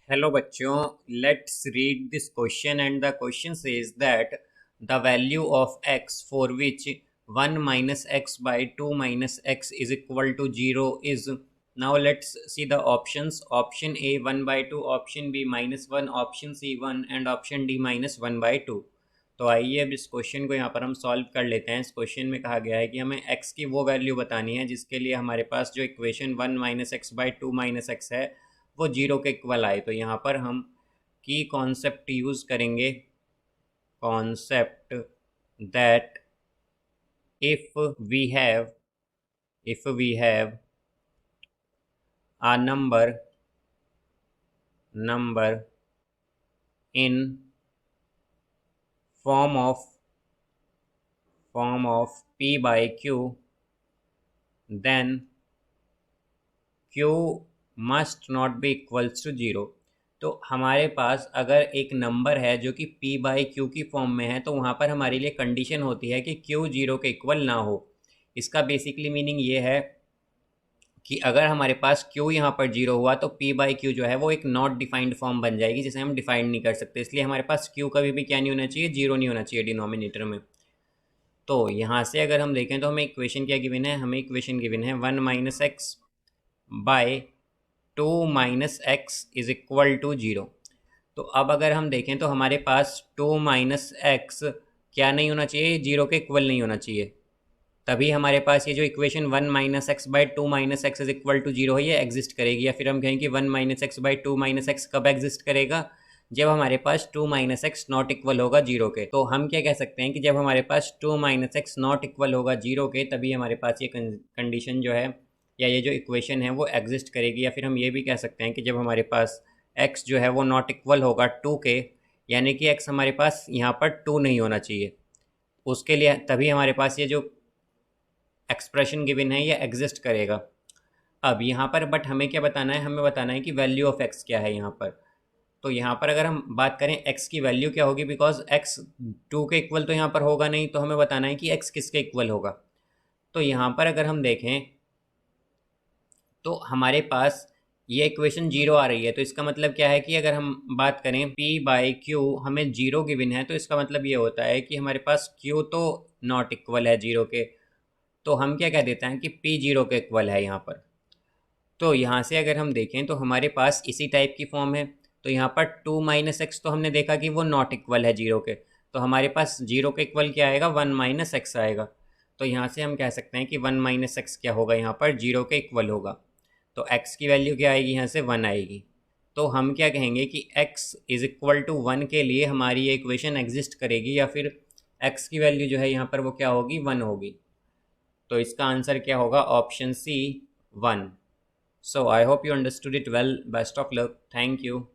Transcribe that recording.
Hello बच्चों, let's read this question and the question says that the value of x for which 1 minus x by 2 minus x is equal to 0 is. Now let's see the options. Option A 1 by 2, option B minus 1, option C 1 and option D minus 1 by 2. तो आइए अब इस question को यहाँ पर हम solve कर लेते हैं। इस क्वेश्चन में कहा गया है कि हमें x की वो वैल्यू बतानी है जिसके लिए हमारे पास जो equation 1 minus x by 2 minus x है वो जीरो के इक्वल आए। तो यहाँ पर हम की कॉन्सेप्ट यूज़ करेंगे, concept that if we have a number in form of p by q, then q must not be equals to 0। तो हमारे पास अगर एक नंबर है जो कि p बाई क्यू की फॉर्म में है तो वहाँ पर हमारे लिए कंडीशन होती है कि q 0 के इक्वल ना हो। इसका बेसिकली मीनिंग ये है कि अगर हमारे पास q यहाँ पर 0 हुआ तो p बाई क्यू जो है वो एक नॉट डिफाइंड फॉर्म बन जाएगी जिसे हम डिफाइंड नहीं कर सकते। इसलिए हमारे पास q कभी भी क्या नहीं होना चाहिए, 0 नहीं होना चाहिए डिनोमिनेटर में। तो यहाँ से अगर हम देखें तो हमें इक्वेशन क्या गिवन है, हमें इक्वेशन गिवन है 1 minus x by 2 minus x is equal to 0। तो अब अगर हम देखें तो हमारे पास 2 माइनस एक्स क्या नहीं होना चाहिए, 0 के इक्वल नहीं होना चाहिए। तभी हमारे पास ये जो equation 1 minus x by 2 minus x is equal to 0 है ये एग्जिस्ट करेगी। या फिर हम कहें कि 1 minus x by 2 minus x कब एग्जिस्ट करेगा, जब हमारे पास 2 माइनस एक्स नॉट इक्वल होगा 0 के। तो हम क्या कह सकते हैं कि जब हमारे पास 2 माइनस एक्स नॉट इक्वल होगा 0 के तभी हमारे पास ये कंडीशन जो है या ये जो इक्वेशन है वो एग्जिस्ट करेगी। या फिर हम ये भी कह सकते हैं कि जब हमारे पास x जो है वो नॉट इक्वल होगा 2 के, यानी कि x हमारे पास यहाँ पर 2 नहीं होना चाहिए, उसके लिए तभी हमारे पास ये जो एक्सप्रेशन गिवन है ये एग्जिस्ट करेगा। अब यहाँ पर बट हमें क्या बताना है, हमें बताना है कि वैल्यू ऑफ x क्या है यहाँ पर। तो यहाँ पर अगर हम बात करें x की वैल्यू क्या होगी, बिकॉज x 2 के इक्वल तो यहाँ पर होगा नहीं, तो हमें बताना है कि x किसके इक्वल होगा। तो यहाँ पर अगर हम देखें तो हमारे पास ये इक्वेशन 0 आ रही है, तो इसका मतलब क्या है कि अगर हम बात करें p बाई क्यू हमें 0 गिवन है, तो इसका मतलब ये होता है कि हमारे पास q तो नॉट इक्वल है 0 के। तो हम क्या कह देते हैं कि p 0 के इक्वल है यहाँ पर। तो यहाँ से अगर हम देखें तो हमारे पास इसी टाइप की फॉर्म है। तो यहाँ पर 2 माइनस एक्स तो हमने देखा कि वो नॉट इक्वल है 0 के, तो हमारे पास 0 के इक्वल क्या आएगा, 1 माइनस एक्स आएगा। तो यहाँ से हम कह सकते हैं कि 1 माइनस एक्स क्या होगा, यहाँ पर 0 के इक्वल होगा। तो x की वैल्यू क्या आएगी, यहाँ से 1 आएगी। तो हम क्या कहेंगे कि x इज इक्वल टू 1 के लिए हमारी ये इक्वेशन एग्जिस्ट करेगी, या फिर x की वैल्यू जो है यहाँ पर वो क्या होगी, 1 होगी। तो इसका आंसर क्या होगा, option C 1। So I hope you understood it well. Best of luck. Thank you.